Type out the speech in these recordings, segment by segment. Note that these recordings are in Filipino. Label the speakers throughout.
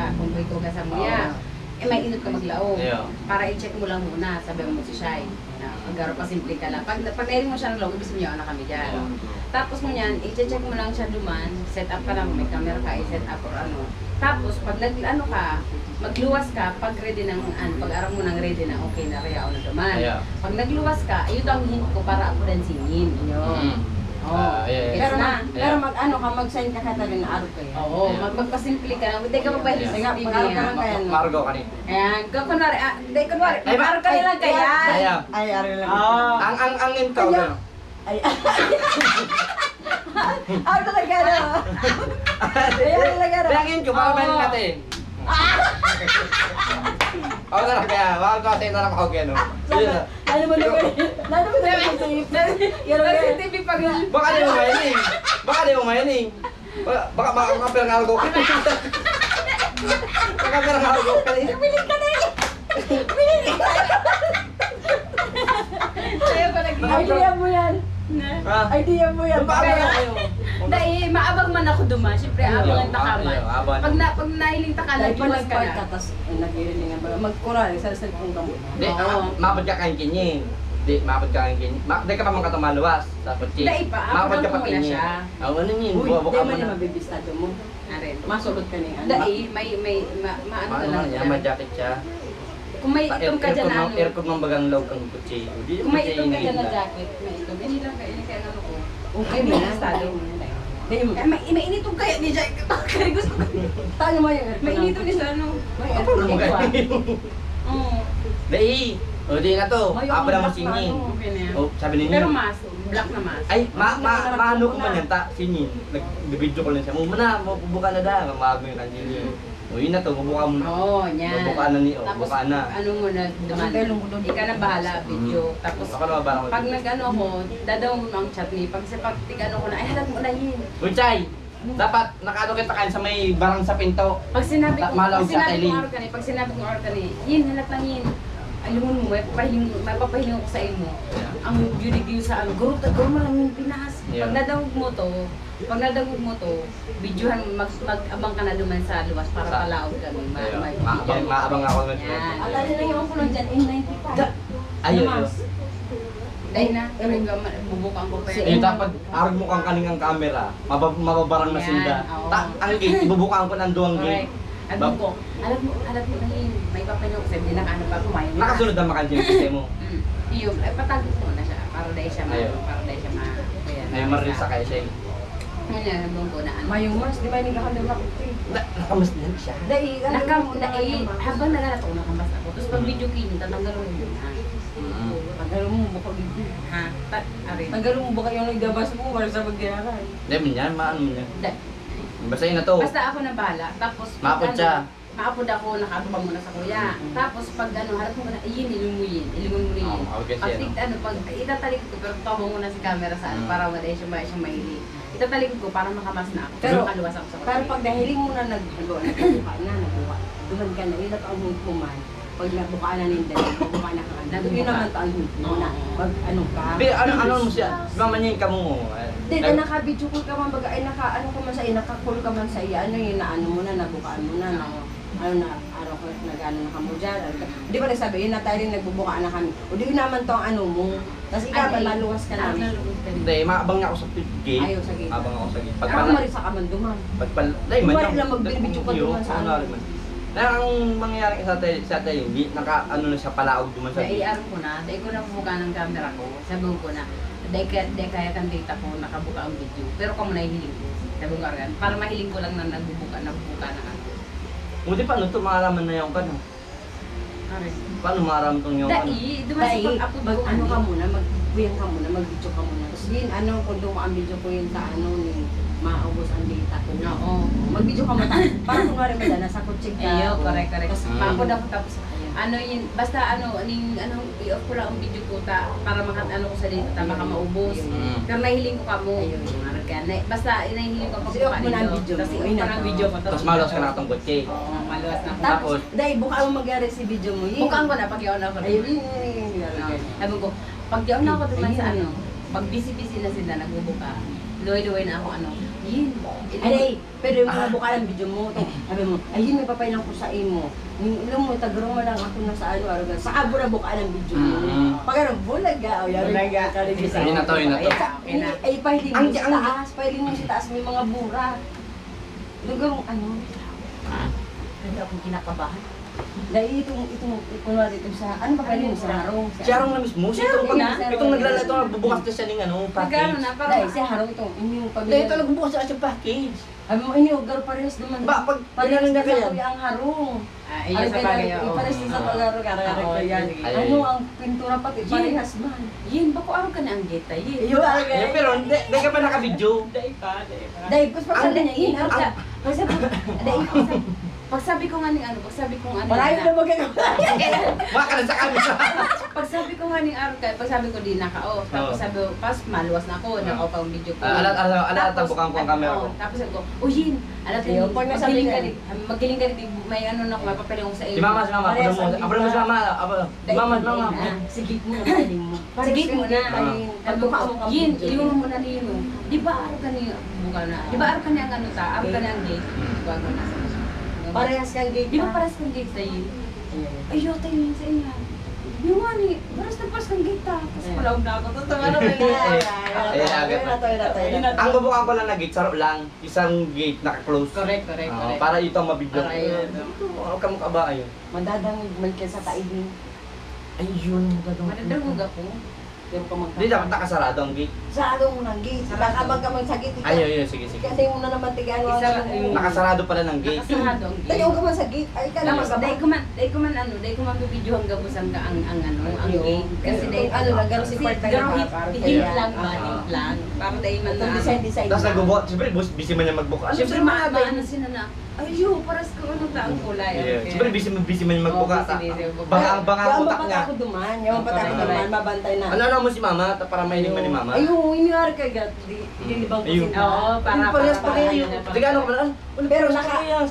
Speaker 1: nakakumboy ko sa muya. Eh may inot ka maglaog.
Speaker 2: Yeah.
Speaker 1: Para i-check mo lang muna, sabi mo si Shai. Magaro pa simple ka lang. Pag nairin mo siya ng loob, ibig sabihin na kami dyan. Tapos mo yan, i-check mo lang siya duman, set up ka lang, may camera ka, i-set up or ano. Tapos pag ano ka, magluwas ka, pag ready ng, pag arang mo ng ready na, okay na rin ako na duman.
Speaker 2: Yeah.
Speaker 1: Pag nagluwas ka, ayun ang hint ko para ako rin singin. Yun.
Speaker 3: Pero mag-ano ka, mag-sign ka katabi na araw kayo.
Speaker 1: Oo, magpasimple ka lang. Hindi ka magpahilis sa
Speaker 3: Sige, mag-araw ka lang kaya.
Speaker 2: Margo ka ni.
Speaker 1: Ayan, kunwari, mag-araw ka lang kaya.
Speaker 3: Ay, araw lang.
Speaker 2: Ang inkaw ka.
Speaker 3: Ay, araw talaga na. Ay, araw talaga na.
Speaker 2: Ang inkaw, para ba natin? Ako na lang kaya, baka ko tayo na lang ako gano.
Speaker 3: Ano mo na
Speaker 1: Kasi TV pag
Speaker 2: Baka di mo mayaning. Baka di mo mayaning. Baka makapil ng algo ka. Makapil ng algo ka.
Speaker 3: Pilit ka na eh.
Speaker 1: Ayaw ko lagi.
Speaker 3: Idea mo yan. Idea mo yan.
Speaker 1: Dahil maabang man ako duman, siyempre abang ang takaman. Pag nahiling takalan, luwas ka na.
Speaker 3: Tapos nag-iilingan ba? Mag-kural, sa cellphone ka mo.
Speaker 2: Di, mapad ka kain kinyin. Di, mapad ka kain kinyin. Di ka pa mga katumaluwas sa kutsi.
Speaker 1: Dahil pa,
Speaker 2: Mapad ka pa
Speaker 1: muna
Speaker 2: kinyin.
Speaker 1: siya.
Speaker 2: Ano yun?
Speaker 3: Uy,
Speaker 2: Buka
Speaker 3: di
Speaker 2: mo
Speaker 3: man
Speaker 2: na.
Speaker 3: yung mabibistado mo.
Speaker 1: Arin.
Speaker 3: Masulot ka niya.
Speaker 1: Dahil may maano ka lang.
Speaker 2: Yan, ma-jacket siya.
Speaker 1: Kung may itom ka dyan ano.
Speaker 2: Aircon mang bagang log kang kutsi.
Speaker 1: Kung may itom ka dyan na jacket, may itom. Hindi lang kayo, hindi kayo ano ko.
Speaker 3: Okay,
Speaker 1: May
Speaker 3: may
Speaker 1: estado.
Speaker 3: Dahil mo.
Speaker 1: May initong kaya ni jacket. Kaya gusto ko.
Speaker 3: Tayo mo yung aircon.
Speaker 1: May initong ni sa ano.
Speaker 3: May
Speaker 2: Ano
Speaker 3: aircon.
Speaker 2: mo kayo?
Speaker 1: Oo.
Speaker 2: Dahil, o di nga to.
Speaker 3: May
Speaker 2: Apa naman
Speaker 3: black
Speaker 2: singin.
Speaker 3: na
Speaker 1: Okay na yan.
Speaker 2: O, sabi ninyo.
Speaker 1: Pero mas, black na mas.
Speaker 2: Ay, maano ko man yan, singin. Nag-video ko lang siya. Muna, mapubuka na da. Mamago yung kanjini. O yun na to, bubuka mo na.
Speaker 1: Oo, yan.
Speaker 2: Bubuka na ni, o,
Speaker 1: Tapos,
Speaker 2: bubuka na.
Speaker 1: ano mo na, duman. Ikaw na bahala, video. Tapos,
Speaker 2: Ako na mabarang ko.
Speaker 1: pag nag-ano ako, dadaw mo ang chat ni. Pag tig-ano ko na, ay halat mo na yun.
Speaker 2: Uchay, dapat nakaano kita kain sa may barang sa pinto.
Speaker 1: Pag sinabi ko,
Speaker 2: Malaw
Speaker 1: pag
Speaker 2: sa
Speaker 1: sinabi
Speaker 2: tiling.
Speaker 1: ko araw ka ni, pag sinabi ko araw ka ni, yin, halat lang yin. Alam mo, mapapahiling ako sa imo. Ang yudig sa ano, guro mo lang yung Pinas.
Speaker 2: Yeah.
Speaker 1: Pag nadawag mo to, videohan, mag-abang ka na duman sa luwas para palaog kami.
Speaker 2: Maabang ako ng
Speaker 1: Yan.
Speaker 3: Alala na yung ko lang dyan, N95.
Speaker 2: Ayun.
Speaker 1: Dahil na, bubukang ko pa
Speaker 2: Eh, dapat arag mo kang kaningang camera, mababarang na
Speaker 1: Yan,
Speaker 2: sinda.
Speaker 1: oo.
Speaker 2: Ang gate, ibubukaan ko ng duwang
Speaker 1: correct.
Speaker 2: gate.
Speaker 1: Alam ko na yun. May papanyo ko sabi, nakaano pa kumain.
Speaker 2: Nakasunod ang makansin yung sistema mo.
Speaker 1: Iyo, patagos mo na siya. Para dahil siya
Speaker 2: Ayaw. Ay, marisa kayo siya.
Speaker 1: Ngayon, nabong ko na ano.
Speaker 3: Mayumas, di ba yung nakandang ako?
Speaker 2: Nakamas din siya.
Speaker 1: Habang nagalato ko, nakambas ako. Tapos pag video kini, tatanggal mo yun ha.
Speaker 3: Tanggalin mo buka bigyan.
Speaker 1: Ha? Arin.
Speaker 3: Tanggalin mo buka yung nagdabas mo, wala sa magdiyara.
Speaker 2: Hindi, man yan, maano mo yan.
Speaker 1: Da-
Speaker 2: Basta yun na to.
Speaker 1: Basta ako na bala. Tapos,
Speaker 2: Maapod siya.
Speaker 1: maapod ako, nakatubang muna sa kuya. Tapos pag ano, harap mo na, iyin, ilinguyin mo rin.
Speaker 2: Okay,
Speaker 1: Pag
Speaker 2: siya.
Speaker 1: pag itatalig ko, pero tawag mo na si camera sa ano, para wala siya mahilig. Itatalig ko para makamas na ako. Pero
Speaker 3: Pero-
Speaker 1: makaluwas ako sa
Speaker 3: Pero
Speaker 1: kotse.
Speaker 3: pag dahiling mo na nagbuka na, duman ka na, ilat ang hint mo man. Pag nabuka na ninda, nabuka na ka na. Yun naman to ang hint mo na. Pag ano ka.
Speaker 2: Pero ano mo siya? Mamanyin ka mo.
Speaker 3: Hindi, na naka-video call ka man, baga, ay ano ka man sa iya, naka-call ka man sa iya, ano yun, na ano mo na, nabukaan mo na, ano na, araw ko, nag-ano na kamo dyan. Di ba nagsabi, yun na tayo rin nagbubukaan na kami. O di yun naman to ang ano mo. Tapos ikaw, maluwas ka namin.
Speaker 2: Hindi, maabang nga ako sa gate.
Speaker 3: Ayaw sa gate.
Speaker 2: Abang ako sa gate.
Speaker 3: Ako marisa ka man duman.
Speaker 2: Dahil man
Speaker 3: Balik lang magbibidyo ka duman sa ano.
Speaker 2: Ang mangyayari sa tayo, hindi ano na siya palaog duman sa
Speaker 1: Dahil
Speaker 2: gate.
Speaker 1: araw ko na, dahil ko na bubuka ng camera ko, sabi ko na, dahil kaya kang data ko, nakabuka ang video. Pero kung nahihiling ko, sabi ko argan, para mahiling ko lang na nabubuka na ako.
Speaker 2: Buti paano ito, maaraman na yung kano? Paano maaraman itong yung kano?
Speaker 1: Dahil,
Speaker 3: Dahil,
Speaker 1: dumasipag ako
Speaker 3: mag ano ka muna, magbuyang ka muna, mag-video ka muna. Tapos yun, ano, kung doon ang video ko yun sa ano, ni maubos ang data ko.
Speaker 1: Oo.
Speaker 3: Mag-video ka muna. Parang kung nga rin ba, nasa kutsig ka.
Speaker 1: Ayaw, correct.
Speaker 3: Tapos,
Speaker 1: Ako na ko tapos, ano yun, basta i-off ko lang ang video ko para ano ko sa data, baka maubos. Pero nahiling ko ka mo. Basta nahiling ko pag
Speaker 3: Kasi off mo na ang video
Speaker 1: Tapos
Speaker 3: mo,
Speaker 1: i-off ko na ang video ko.
Speaker 2: Tapos malos ka na itong kotse.
Speaker 1: Oo, maluwas na ako.
Speaker 3: Tapos, dahil buka mo magyari si video mo. yun.
Speaker 1: Bukaan ko na pag yaon na ako.
Speaker 3: Ayun, yun.
Speaker 1: Sabi ko, pag yaon na ako naman sa ano, pag busy-busy na sila, nagbubuka, luway-luway na ako ano. Yin.
Speaker 3: Ay, pero yung mga buka ng video mo, sabi mo, ayun may papailang ko sa imo. Ilang mo, tagrong mo lang ako na sa ano, sa abo na buka ng video mo. Pag ano, bulaga, o yan.
Speaker 1: Bulaga.
Speaker 2: Yun na to, yun na to.
Speaker 3: Ay, pahiling mo sa taas, pahiling mo sa taas, may mga bura. Lugang ano, hindi akong kinakabahan. Dahil kunwari itong sa, ano pa pahiling mo sa harong?
Speaker 2: Si Harong na mismo, itong naglalala, itong nagbubukas na siya ng ano,
Speaker 1: Nagano
Speaker 2: package.
Speaker 1: na,
Speaker 3: Dahil
Speaker 1: parang
Speaker 3: si harong itong, yung
Speaker 2: Dahil
Speaker 3: pamilya.
Speaker 2: ito nagbubukas na siya package.
Speaker 3: Sabi mo, iniugar parehas naman.
Speaker 2: Ba, pag
Speaker 3: parehas
Speaker 2: inano niya
Speaker 3: sa
Speaker 2: kaya?
Speaker 3: kuya ang harong.
Speaker 1: iya sa bagay. oo.
Speaker 3: Parehas din sa pag-aro, karagara
Speaker 1: Oo,
Speaker 3: ko yan.
Speaker 1: sige.
Speaker 2: Ay.
Speaker 3: Ano ang pintura pati, parehas man.
Speaker 1: Yin, bako araw ka na ang geta, yin.
Speaker 3: Iyo,
Speaker 2: Eh, pero hindi ka pa naka-video.
Speaker 3: Dahil, pas pagsabi niya, yun,
Speaker 2: ang-
Speaker 3: dahil,
Speaker 1: Pagsabi ko nga ni ano,
Speaker 3: malayo na magagawa.
Speaker 2: Baka na sa camera.
Speaker 1: Pagsabi ko nga ni Arca, pagsabi ko di naka-off. Tapos sabi ko, pas maluwas na ako, naka-off ang video ko.
Speaker 2: Alat bukan ko ang camera ko.
Speaker 1: Tapos sabi ko, Yin, alat
Speaker 3: Ayun, pag nasabi
Speaker 1: magiling ka rin, may ano na ako, mapapaling ko sa iyo.
Speaker 2: Si mama,
Speaker 3: Parehas ang
Speaker 2: abro mo si mama, mama.
Speaker 3: Sige mo na, paling mo.
Speaker 1: Sige mo na.
Speaker 3: Pagbuka mo ka.
Speaker 1: Yin, iyon mo na niyo. Di ba araw ka niya, buka na. Di ba araw ka niya ang ano ta, araw ka niya ang gate. Bago na.
Speaker 3: Parehas kang gate.
Speaker 1: Di ba paras kang gate sa Yin? Ayaw tayo yun sa iya. Yung nga ni, paras kang gate ta. Tapos palaw na ako, totoo na may
Speaker 2: Ang bubukan ko lang na gate, sarap lang. Isang gate naka-close.
Speaker 1: Correct.
Speaker 2: Para ito ang mabidyo.
Speaker 1: Para yun.
Speaker 2: Huwag ka mong kaba ayun.
Speaker 3: Madadang man ka sa taibin.
Speaker 2: Ayun,
Speaker 1: Madadagog ako.
Speaker 3: Pero pa
Speaker 2: Hindi dapat nakasarado ang gate.
Speaker 3: sa ano mo ng gate. Baka ka magsagit.
Speaker 2: Ayun, sige.
Speaker 3: Kasi mo na naman tigaan mo.
Speaker 2: Nakasarado pala ng gate.
Speaker 1: Nakasarado ang
Speaker 3: Tayo
Speaker 1: gate.
Speaker 3: ka man sa gate. Ay ka na
Speaker 1: Tapos, dahil ko man bibidyo hanggang busan ka ang gate. Kasi dahil
Speaker 3: ano lang, garo si part na
Speaker 1: hint lang ba, hint lang. Para dahil man na.
Speaker 3: design.
Speaker 2: Tapos nagbubuhat, siyempre busy man niya magbuka.
Speaker 1: Siyempre, maano sila na, ayun, paras ko ano ta ang kulay.
Speaker 2: Siyempre busy man niya magbuka.
Speaker 1: busy.
Speaker 2: Baka ang utak niya.
Speaker 3: Ako duman. Yung patak ko duman, mabantay na.
Speaker 2: Ano mo si mama, para mahiling man ni mama.
Speaker 3: Ayun, iniwar ka gat. Di ba ko
Speaker 2: Ayun.
Speaker 1: Oo, para
Speaker 2: Sige, ano ka na?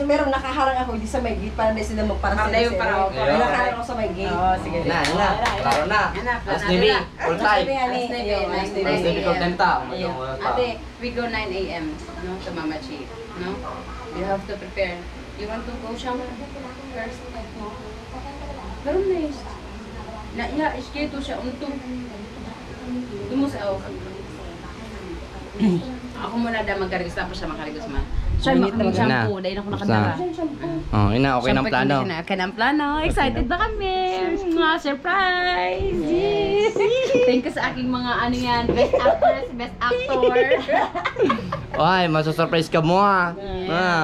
Speaker 3: pero nakaharang ako di sa may gate para di sila magpara
Speaker 1: Para dayo para ako.
Speaker 3: Ay, nakaharang ako sa may gate.
Speaker 1: Oo, sige.
Speaker 2: Klaro na.
Speaker 1: Last
Speaker 2: Navy, full time.
Speaker 1: Last Navy,
Speaker 2: Last Navy, full time ta.
Speaker 1: Ayun. Ate, we go 9 a.m. no, to Mama Chi. No? You have to prepare. You want to go shower first? No? Pero nice. Na iya, iskito siya untong. Tumus ako muna da magkarigos tapos siya makarigos man. Siya makaming shampoo, dahil ako nakadara.
Speaker 2: Oh, ina, okay ng plano.
Speaker 1: Okay ng plano. Excited na kami. Mga surprise. Yes. Thank you sa aking mga ano yan, best actress, best actor.
Speaker 2: Ay, masusurprise ka mo ah.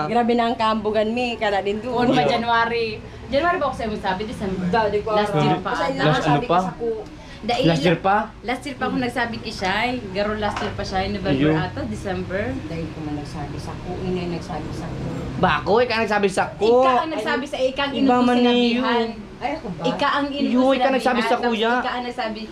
Speaker 3: Grabe na ang kaambugan mi, kana din
Speaker 1: Noon
Speaker 3: doon.
Speaker 1: pa January. January ba ako sa'yo sabi? December. Last year pa.
Speaker 2: Last ano pa? Last year pa?
Speaker 1: Last year pa ako nagsabi kay Shai. Garo last year pa siya. November
Speaker 2: Ayun.
Speaker 1: ata, December.
Speaker 3: Dahil ko man nagsabi sa ko, inay nagsabi sa ko.
Speaker 2: Bako, ikaw nagsabi sa ko.
Speaker 1: Ika ang nagsabi sa ika ang
Speaker 2: Iba
Speaker 1: inuto
Speaker 2: man
Speaker 1: sinabihan.
Speaker 3: Ay, ako ba?
Speaker 1: Ika ang
Speaker 2: Yo,
Speaker 1: inuto
Speaker 2: ika nagsabi sa kuya.
Speaker 1: Ika ang nagsabi.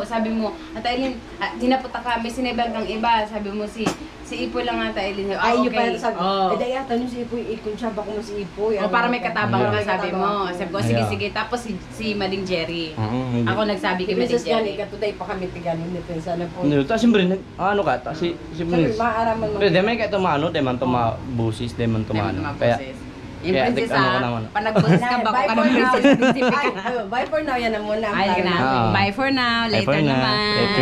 Speaker 1: Sabi mo, at Aileen, dinapunta ka, may sinibang kang iba. Sabi mo si Ipoy lang ata, Aileen.
Speaker 3: Ay, yung pala
Speaker 1: okay.
Speaker 3: sabi.
Speaker 1: Oh.
Speaker 3: Eh, dahil yata nyo si Ipoy, ikon siya ba kung si Ipoy.
Speaker 1: O para may katabang
Speaker 2: Yeah.
Speaker 1: ka, sabi mo. Sabi ko, sige,
Speaker 2: Yeah.
Speaker 1: sige. Tapos si Mading Jerry.
Speaker 2: Hindi.
Speaker 1: Ako nagsabi kay Mading
Speaker 3: Princess
Speaker 1: Jerry.
Speaker 3: Gani, katuday pa kami tiganin ni Princess na po.
Speaker 2: Ano, ta siyempre ano ka ta si
Speaker 3: Sabi, maaraman
Speaker 2: Pero demi kay tumano, deman tuma busis, deman tumano. Kaya
Speaker 1: Yung
Speaker 2: kaya
Speaker 1: princess
Speaker 2: ano ko naman.
Speaker 1: pag nag-business ka, bako ka ng princess.
Speaker 3: Bye for now, yan na muna. ang
Speaker 1: Ay,
Speaker 3: plano.
Speaker 1: na. Bye for now.
Speaker 2: Bye
Speaker 1: Later
Speaker 2: for now.
Speaker 1: naman.
Speaker 2: Later.